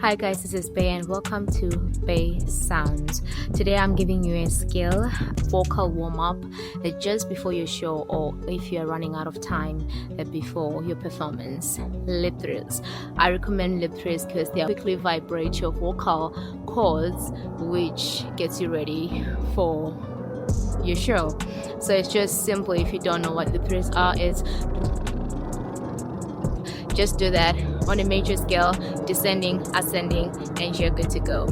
Hi guys, this is Bay and welcome to Bay Sounds. Today I'm giving you a skill vocal warm-up just before your show, or if you're running out of time before your performance. Lip thrills. I recommend lip thrills because they quickly vibrate your vocal cords, which gets you ready for your show. So it's just simple. If you don't know what lip thrills are, it's just do that on a major scale, descending, ascending, and you're good to go.